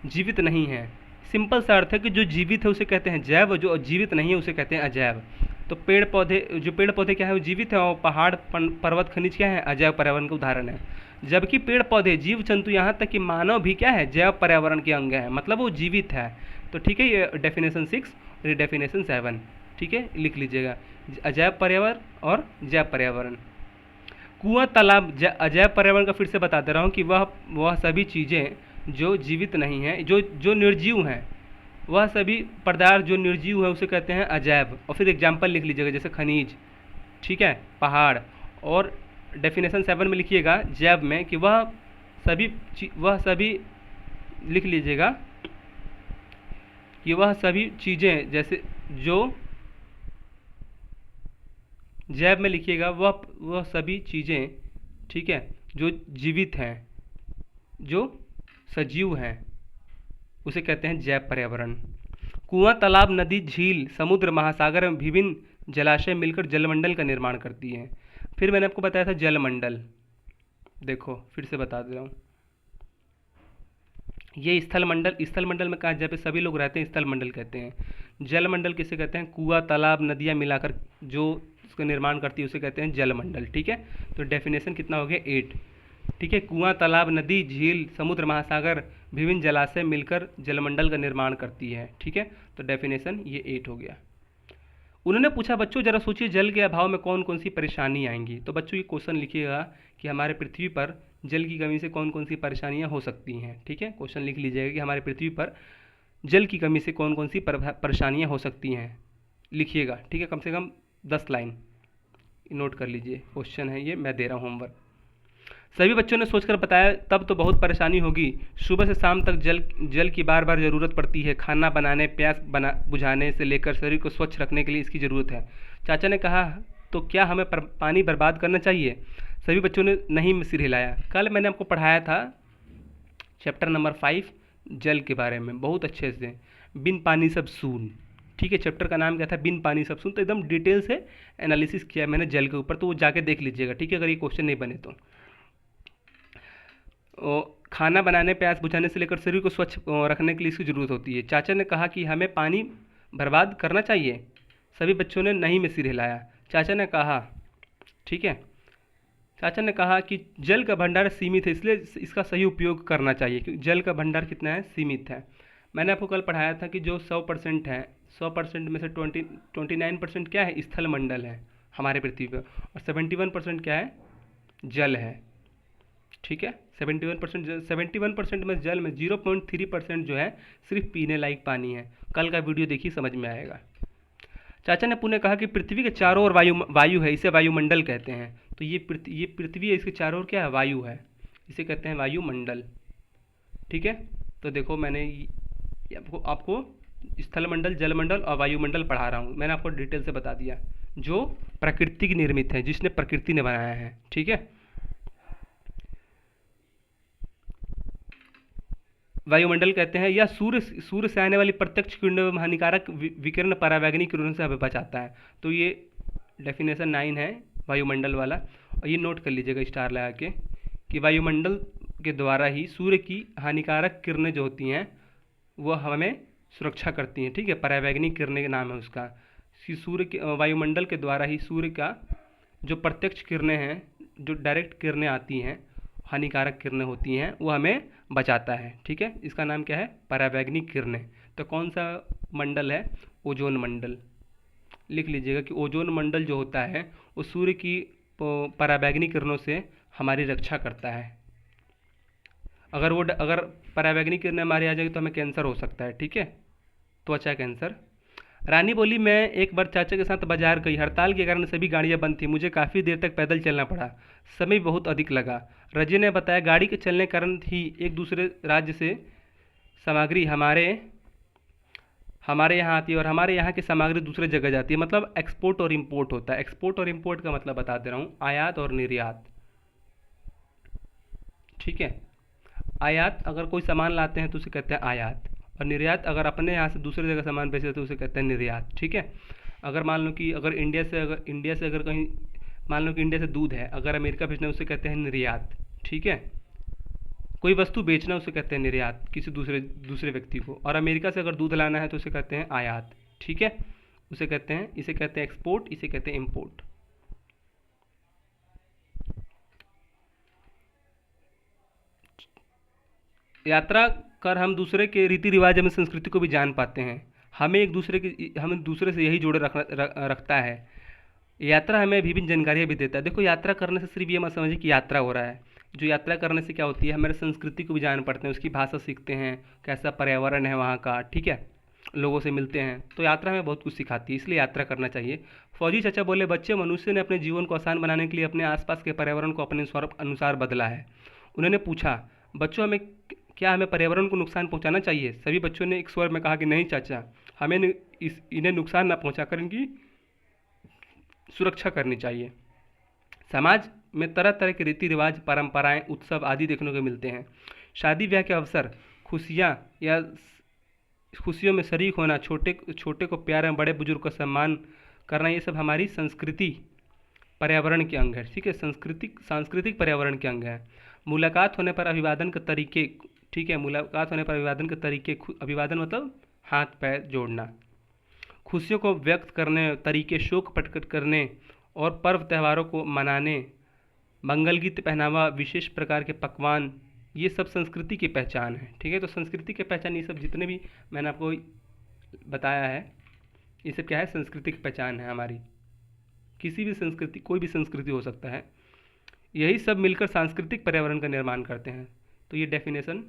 [SPEAKER 1] जीवित नहीं है। सिंपल सा अर्थ है कि जो जीवित है उसे कहते हैं जैव, और जो जीवित नहीं है उसे कहते हैं अजैव। तो पेड़ पौधे क्या है, वो जीवित है, और पहाड़, पर्वत, खनिज क्या है, अजैव पर्यावरण का उदाहरण है। जबकि पेड़ पौधे, जीव जंतु, यहाँ तक कि मानव भी क्या है, जैव पर्यावरण के अंग है, मतलब वो जीवित है। तो ठीक है, ये डेफिनेशन 6 और ये डेफिनेशन 7, ठीक है, लिख लीजिएगा, अजैव पर्यावरण और जैव पर्यावरण। कुआं, तालाब अजैव पर्यावरण का फिर से बता दे रहा हूँ कि वह सभी चीज़ें जो जीवित नहीं हैं, जो निर्जीव हैं, वह सभी पदार्थ जो निर्जीव है उसे कहते हैं अजैव। और फिर एग्जाम्पल लिख लीजिएगा, जैसे खनिज, ठीक है, पहाड़, और डेफिनेशन 7 में लिखिएगा जैव में कि वह सभी लिख लीजिएगा कि वह सभी चीज़ें, जैसे जो जैव में लिखिएगा वह सभी चीज़ें, ठीक है, जो जीवित हैं, जो सजीव हैं, उसे कहते हैं जैव पर्यावरण। कुआं, तालाब, नदी, झील, समुद्र, महासागर एवं विभिन्न जलाशय मिलकर जलमंडल का निर्माण करती हैं। फिर मैंने आपको बताया था जलमंडल, देखो फिर से बता दे रहा हूँ, ये स्थल मंडल में कहा जहाँ पे सभी लोग रहते हैं स्थल मंडल कहते हैं। जलमंडल किसे कहते हैं, कुआं, तालाब, नदियाँ मिलाकर जो उसका निर्माण करती है उसे कहते हैं जलमंडल। ठीक है, तो डेफिनेशन कितना हो गया, 8। ठीक है, कुआं, तालाब, नदी, झील, समुद्र, महासागर, विभिन्न जलाशय मिलकर जलमंडल का निर्माण करती है। ठीक है, तो डेफिनेशन ये 8 हो गया। उन्होंने पूछा, बच्चों जरा सोचिए जल के अभाव में कौन कौन सी परेशानी आएंगी। तो बच्चों ये क्वेश्चन लिखिएगा कि हमारे पृथ्वी पर जल की कमी से कौन कौन सी परेशानियां हो सकती हैं। ठीक है, क्वेश्चन लिख लीजिएगा कि हमारे पृथ्वी पर जल की कमी से कौन कौन सी परेशानियां हो सकती हैं, लिखिएगा। ठीक है, कम से कम 10 लाइन नोट कर लीजिए, क्वेश्चन है ये, मैं दे रहा हूँ होमवर्क। सभी बच्चों ने सोचकर बताया, तब तो बहुत परेशानी होगी, सुबह से शाम तक जल की बार बार ज़रूरत पड़ती है, खाना बनाने, प्यास बुझाने से लेकर शरीर को स्वच्छ रखने के लिए इसकी ज़रूरत है। चाचा ने कहा, तो क्या हमें पानी बर्बाद करना चाहिए। सभी बच्चों ने नहीं में सिर हिलाया। कल मैंने आपको पढ़ाया था चैप्टर नंबर 5 जल के बारे में बहुत अच्छे से, बिन पानी सब सून। ठीक है, चैप्टर का नाम क्या था, बिन पानी सब सून। तो एकदम डिटेल से एनालिसिस किया मैंने जल के ऊपर, तो वो जाके देख लीजिएगा। ठीक है, अगर ये क्वेश्चन नहीं बने तो। खाना बनाने, प्यास बुझाने से लेकर शरीर को स्वच्छ रखने के लिए इसकी ज़रूरत होती है। चाचा ने कहा कि हमें पानी बर्बाद करना चाहिए। सभी बच्चों ने नहीं में सिर हिलाया। चाचा ने कहा, ठीक है, चाचा ने कहा कि जल का भंडार सीमित है, इसलिए इसका सही उपयोग करना चाहिए, क्योंकि जल का भंडार कितना है, सीमित है। मैंने आपको कल पढ़ाया था कि जो 100% है, 100% में से 29% क्या है, स्थल मंडल है हमारे पृथ्वी पर, और 71% क्या है, जल है। ठीक है, 71% में जल में 0.3% जो है सिर्फ पीने लायक पानी है। कल का वीडियो देखिए, समझ में आएगा। चाचा ने पुनः कहा कि पृथ्वी के चारों ओर वायु है, इसे वायुमंडल कहते हैं। तो ये पृथ्वी है, इसके चारों ओर क्या है, वायु है, इसे कहते हैं वायुमंडल। ठीक है, तो देखो मैंने ये आपको आपको स्थलमंडल, जलमंडल और वायुमंडल पढ़ा रहा हूँ, मैंने आपको डिटेल से बता दिया, जो प्रकृति की निर्मित है, जिसने प्रकृति ने बनाया है, ठीक है। वायुमंडल कहते हैं या सूर्य सूर्य से आने वाली प्रत्यक्ष किरणों एवं हानिकारक विकिरण परावैंगनी किरणों से हमें बचाता है। तो ये डेफिनेशन 9 है वायुमंडल वाला, और ये नोट कर लीजिएगा स्टार लगा के कि वायुमंडल के द्वारा ही सूर्य की हानिकारक किरणें जो होती हैं वो हमें सुरक्षा करती हैं, ठीक है। परावैंगनी किरणें का नाम है उसका, कि सूर्य के वायुमंडल के द्वारा ही सूर्य का जो प्रत्यक्ष किरणें हैं, जो डायरेक्ट किरणें आती हैं, हानिकारक किरणें होती हैं, वो हमें बचाता है, ठीक है। इसका नाम क्या है? परावैंगनी किरणें। तो कौन सा मंडल है? ओजोन मंडल। लिख लीजिएगा कि ओजोन मंडल जो होता है वो सूर्य की परावैंगनी किरणों से हमारी रक्षा करता है। अगर परावैंगनी किरणें हमारी आ जाएगी तो हमें कैंसर हो सकता है, ठीक है, त्वचा कैंसर। रानी बोली, मैं एक बार चाचा के साथ बाजार गई, हड़ताल के कारण सभी गाड़ियां बंद थी, मुझे काफ़ी देर तक पैदल चलना पड़ा, समय बहुत अधिक लगा। रजी ने बताया, गाड़ी के चलने के कारण ही एक दूसरे राज्य से सामग्री हमारे यहाँ आती है और हमारे यहाँ की सामग्री दूसरे जगह जाती है। मतलब एक्सपोर्ट और इम्पोर्ट होता है। एक्सपोर्ट और इम्पोर्ट का मतलब बता दे रहा हूँ, आयात और निर्यात, ठीक है। आयात अगर कोई सामान लाते हैं तो उसे कहते हैं आयात, और निर्यात अगर अपने यहाँ से दूसरी जगह सामान बेचते तो उसे कहते हैं निर्यात, ठीक है। अगर मान लो कि अगर इंडिया से अगर कहीं मान लो कि इंडिया से दूध है, अगर अमेरिका भेजना है उसे कहते हैं निर्यात, ठीक है। कोई वस्तु बेचना उसे कहते हैं निर्यात किसी दूसरे व्यक्ति को, और अमेरिका से अगर दूध लाना है तो उसे कहते हैं आयात, ठीक है। इसे कहते हैं एक्सपोर्ट, इसे कहते हैं इम्पोर्ट। यात्रा कर हम दूसरे के रीति रिवाज एवं संस्कृति को भी जान पाते हैं। हमें दूसरे से यही जोड़े रखता है। यात्रा हमें विभिन्न जानकारियाँ भी देता है। देखो, यात्रा करने से सिर्फ ये मत समझिए कि यात्रा हो रहा है। जो यात्रा करने से क्या होती है, हमारे संस्कृति को भी जान पड़ते हैं, उसकी भाषा सीखते हैं, कैसा पर्यावरण है वहाँ का, ठीक है, लोगों से मिलते हैं। तो यात्रा हमें बहुत कुछ सिखाती है, इसलिए यात्रा करना चाहिए। फौजी चाचा बोले, बच्चे, मनुष्य ने अपने जीवन को आसान बनाने के लिए अपने आसपास के पर्यावरण को अपने अनुसार बदला है। उन्होंने पूछा, बच्चों, हमें पर्यावरण को नुकसान पहुंचाना चाहिए? सभी बच्चों ने एक स्वर में कहा कि नहीं चाचा, हमें इन्हें नुकसान ना पहुंचाकर इनकी सुरक्षा करनी चाहिए। समाज में तरह तरह के रीति रिवाज, परंपराएं, उत्सव आदि देखने को मिलते हैं। शादी ब्याह के अवसर, खुशियों में शरीक होना, छोटे को प्यार एवं बड़े बुजुर्ग का सम्मान करना, ये सब हमारी संस्कृति पर्यावरण के अंग है, ठीक है। सांस्कृतिक पर्यावरण के अंग है। मुलाकात होने पर अभिवादन के तरीके, ठीक है, मुलाकात होने पर अभिवादन के तरीके, अभिवादन मतलब हाथ पैर जोड़ना, खुशियों को व्यक्त करने तरीके, शोक प्रकट करने और पर्व त्योहारों को मनाने, मंगल गीत, पहनावा, विशेष प्रकार के पकवान, ये सब संस्कृति की पहचान है, ठीक है। तो संस्कृति की पहचान, ये सब जितने भी मैंने आपको बताया है, ये सब क्या है? संस्कृति की पहचान है हमारी। किसी भी संस्कृति, कोई भी संस्कृति हो सकता है, यही सब मिलकर सांस्कृतिक पर्यावरण का निर्माण करते हैं। तो ये डेफिनेशन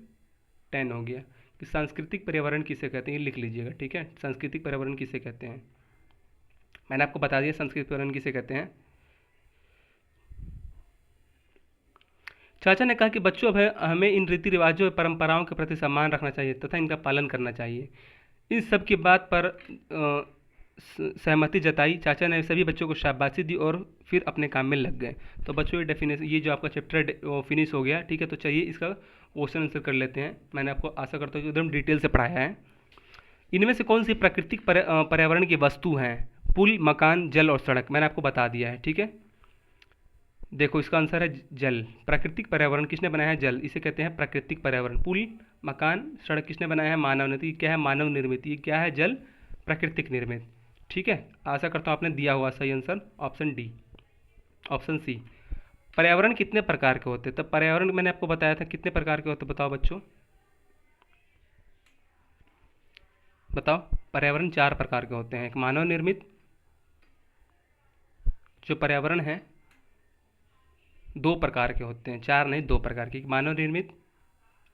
[SPEAKER 1] 10 हो गया कि सांस्कृतिक पर्यावरण किसे कहते हैं, ये लिख लीजिएगा, ठीक है। सांस्कृतिक पर्यावरण किसे कहते हैं, मैंने आपको बता दिया सांस्कृतिक पर्यावरण किसे कहते हैं। चाचा ने कहा कि बच्चों, हमें इन रीति रिवाजों और परंपराओं के प्रति सम्मान रखना चाहिए तथा इनका पालन करना चाहिए। इन सब की बात पर सहमति जताई। चाचा ने सभी बच्चों को शाबाशी दी और फिर अपने काम में लग गए। तो बच्चों, ये डेफिनेशन, ये जो आपका चैप्टर फिनिश हो गया, ठीक है। तो चाहिए इसका क्वेश्चन आंसर कर लेते हैं। मैंने आपको आशा करता हूँ कि एकदम डिटेल से पढ़ाया है। इनमें से कौन सी प्राकृतिक पर्यावरण की वस्तु हैं? पुल, मकान, जल और सड़क। मैंने आपको बता दिया है, ठीक है। देखो, इसका आंसर है जल। प्राकृतिक पर्यावरण किसने बनाया है? जल, इसे कहते हैं प्राकृतिक पर्यावरण। पुल, मकान, सड़क किसने बनाया है? मानव ने। तो ये क्या है? मानव निर्मित। ये क्या है? जल, प्राकृतिक निर्मित, ठीक है। आशा करता हूँ आपने दिया हुआ सही answer option D, option C. पर्यावरण कितने प्रकार के होते हैं? तब पर्यावरण मैंने आपको बताया था कितने प्रकार के होते हैं, बताओ बच्चों, बताओ। पर्यावरण 4 प्रकार के होते हैं। एक मानव निर्मित जो पर्यावरण है 2 प्रकार के होते हैं, 4 नहीं 2 प्रकार के, एक मानव निर्मित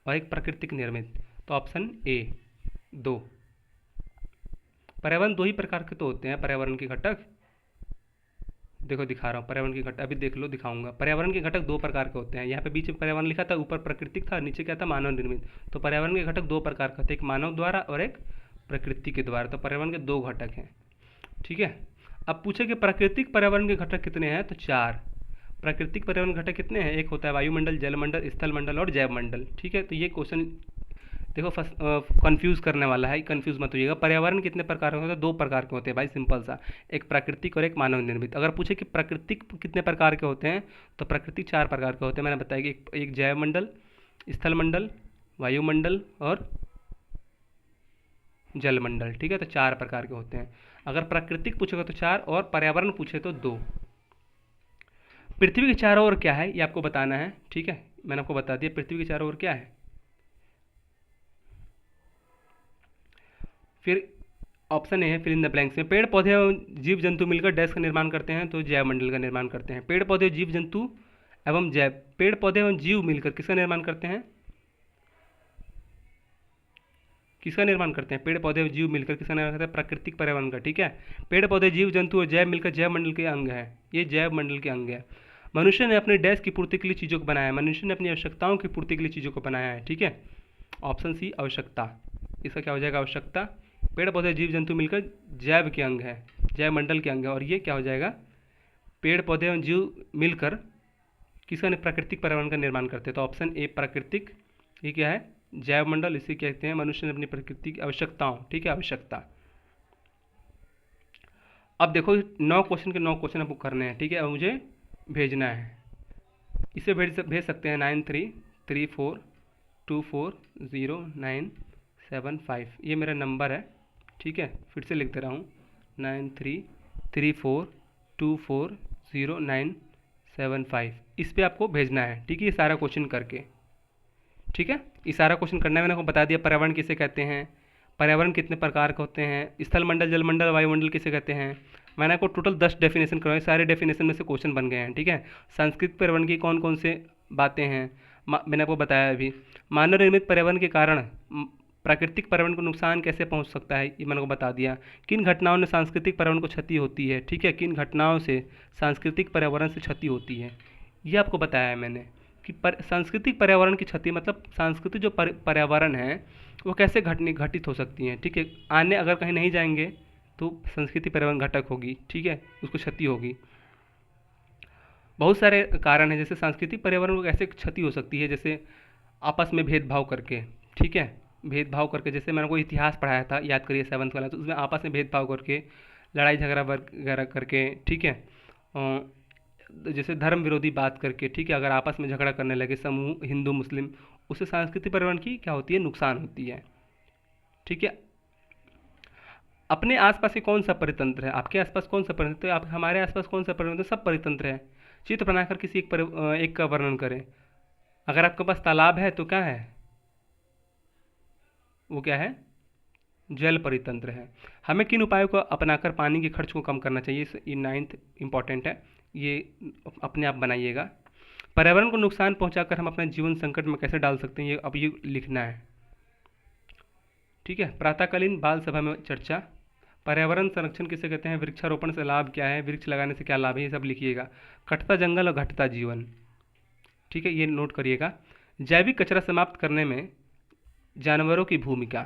[SPEAKER 1] और एक प्राकृतिक निर्मित। तो ऑप्शन ए 2। पर्यावरण 2 ही प्रकार के तो होते हैं पर्यावरण के घटक, देखो दिखा रहा हूँ पर्यावरण के घटक, अभी देख लो दिखाऊंगा। पर्यावरण के घटक दो प्रकार के होते हैं। यहाँ पे बीच में पर्यावरण लिखा था, ऊपर प्राकृतिक था, नीचे क्या था, मानव निर्मित। तो पर्यावरण के घटक दो प्रकार के होते हैं, एक मानव द्वारा और एक प्रकृति के द्वारा। तो पर्यावरण के दो घटक हैं, ठीक है। अब पूछे कि प्राकृतिक पर्यावरण के घटक कितने हैं, तो 4 प्राकृतिक पर्यावरण घटक कितने हैं। एक होता है वायुमंडल, जलमंडल, स्थल मंडल और जैव मंडल, ठीक है। तो ये क्वेश्चन देखो फर्स्ट कंफ्यूज करने वाला है, कंफ्यूज मत होइएगा। पर्यावरण कितने प्रकार के होते हैं, दो प्रकार के होते हैं भाई, सिंपल सा, एक प्राकृतिक और एक मानव निर्मित। अगर पूछे कि प्राकृतिक कितने प्रकार के होते हैं, तो प्राकृतिक 4 प्रकार के होते हैं। मैंने बताया कि एक जैव मंडल, स्थल मंडल, वायुमंडल और जलमंडल, ठीक है। तो 4 प्रकार के होते हैं। अगर प्राकृतिक पूछेगा तो 4 और पर्यावरण पूछे तो 2। पृथ्वी के चारों ओर क्या है ये आपको बताना है, ठीक है। मैंने आपको बता दिया पृथ्वी के चारों ओर क्या है। फिर ऑप्शन ए है फिल इन द ब्लैंक्स में, पेड़ पौधे एवं जीव जंतु मिलकर डैश का निर्माण करते हैं, तो जैव मंडल का निर्माण करते हैं। पेड़ पौधे जीव जंतु एवं जैव, पेड़ पौधे एवं जीव मिलकर किसका निर्माण करते हैं, किसका निर्माण करते हैं, पेड़ पौधे और जीव मिलकर किसका निर्माण करते हैं, प्राकृतिक पर्यावरण का, ठीक है। पेड़ पौधे जीव जंतु और जैव मिलकर जैव मंडल के अंग है, ये जैव मंडल के अंग है। मनुष्य ने अपने डैश की पूर्ति के लिए चीज़ों को बनाया है, मनुष्य ने अपनी आवश्यकताओं की पूर्ति के लिए चीज़ों को बनाया है, ठीक है। ऑप्शन सी आवश्यकता, इसका क्या हो जाएगा, आवश्यकता। पेड़ पौधे जीव जंतु मिलकर जैव के अंग है, जैव मंडल के अंग है, और ये क्या हो जाएगा, पेड़ पौधे और जीव मिलकर किसका प्राकृतिक पर्यावरण का निर्माण करते हैं। तो ऑप्शन ए प्राकृतिक, ये क्या है, जैव मंडल, इसे कहते हैं मनुष्य ने अपनी प्रकृति की आवश्यकताओं, ठीक है, आवश्यकता। अब देखो 9 क्वेश्चन के 9 क्वेश्चन आपको करने हैं, ठीक है। अब मुझे भेजना है, इसे भेज सकते हैं 9334240975, ये मेरा नंबर है, ठीक है। फिर से लिख दे रहा हूँ 9334240975, इस पर आपको भेजना है, ठीक है, ये सारा क्वेश्चन करके, ठीक है। ये सारा क्वेश्चन करना है। मैंने आपको बता दिया पर्यावरण किसे कहते हैं, पर्यावरण कितने प्रकार के होते हैं, स्थल मंडल, जलमंडल, वायुमंडल किसे कहते हैं। मैंने आपको टोटल 10 डेफिनेशन करवाए, सारे डेफिनेशन में से क्वेश्चन बन गए हैं, ठीक है। सांस्कृतिक पर्यावरण की कौन कौन से बातें हैं मैंने आपको बताया अभी। मानव निर्मित पर्यावरण के कारण प्राकृतिक पर्यावरण को नुकसान कैसे पहुंच सकता है, ये मैंने को बता दिया। किन घटनाओं ने सांस्कृतिक पर्यावरण को क्षति होती है, ठीक है, किन घटनाओं से सांस्कृतिक पर्यावरण से क्षति होती है, ये आपको बताया है मैंने कि सांस्कृतिक पर्यावरण की क्षति मतलब सांस्कृतिक जो पर्यावरण है वो कैसे घटित हो सकती हैं, ठीक है। आने अगर कहीं नहीं जाएंगे तो संस्कृति पर्यावरण घटक होगी, ठीक है, उसको क्षति होगी। बहुत सारे कारण हैं, जैसे सांस्कृतिक पर्यावरण को कैसे क्षति हो सकती है, जैसे आपस में भेदभाव करके, ठीक है, भेदभाव करके। जैसे मैंने को इतिहास पढ़ाया था, याद करिए 7th वाला, तो उसमें आपस में भेदभाव करके, लड़ाई झगड़ा वगैरह करके, ठीक है, जैसे धर्म विरोधी बात करके, ठीक है, अगर आपस में झगड़ा करने लगे समूह हिंदू मुस्लिम, उससे सांस्कृतिक पर्यावरण की क्या होती है, नुकसान होती है, ठीक है। अपने आसपास के कौन सा परितंत्र है, आपके आसपास कौन सा परितंत्र है, आप हमारे आसपास कौन सा परितंत्र है, सब परितंत्र है। चित्र बनाकर किसी एक का वर्णन करें। अगर आपके पास तालाब है तो क्या है, वो क्या है, जल परितंत्र है। हमें किन उपायों को अपनाकर पानी के खर्च को कम करना चाहिए, ये 9th इंपॉर्टेंट है, ये अपने आप बनाइएगा। पर्यावरण को नुकसान पहुंचाकर हम अपने जीवन संकट में कैसे डाल सकते हैं, ये अब ये लिखना है, ठीक है। प्रातःकालीन बाल सभा में चर्चा। पर्यावरण संरक्षण किसे कहते हैं, वृक्षारोपण से लाभ क्या है, वृक्ष लगाने से क्या लाभ है, ये सब लिखिएगा। कटता जंगल और घटता जीवन, ठीक है, ये नोट करिएगा। जैविक कचरा समाप्त करने में जानवरों की भूमिका।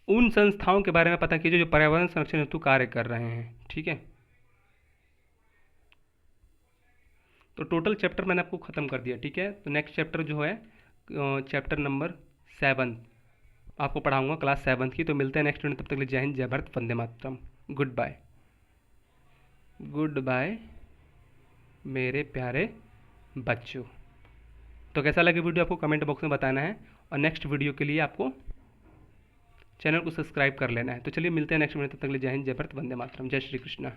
[SPEAKER 1] उन संस्थाओं के बारे में पता कीजिए जो पर्यावरण संरक्षण हेतु कार्य कर रहे हैं, ठीक है। तो टोटल चैप्टर मैंने आपको ख़त्म कर दिया, ठीक है। तो नेक्स्ट चैप्टर जो है चैप्टर नंबर 7 आपको पढ़ाऊंगा क्लास 7 की। तो मिलते हैं नेक्स्ट वीडियो, तब तक के लिए जय हिंद, जय Bharat, Vande Mataram, good bye, good bye मेरे प्यारे बच्चों। तो कैसा लगे वीडियो आपको कमेंट बॉक्स में बताना है, और नेक्स्ट वीडियो के लिए आपको चैनल को सब्सक्राइब कर लेना है। तो चलिए मिलते हैं नेक्स्ट वीडियो, तब तक के लिए जय हिंद, जय भारत, वंदे मातरम, जय श्री कृष्णा।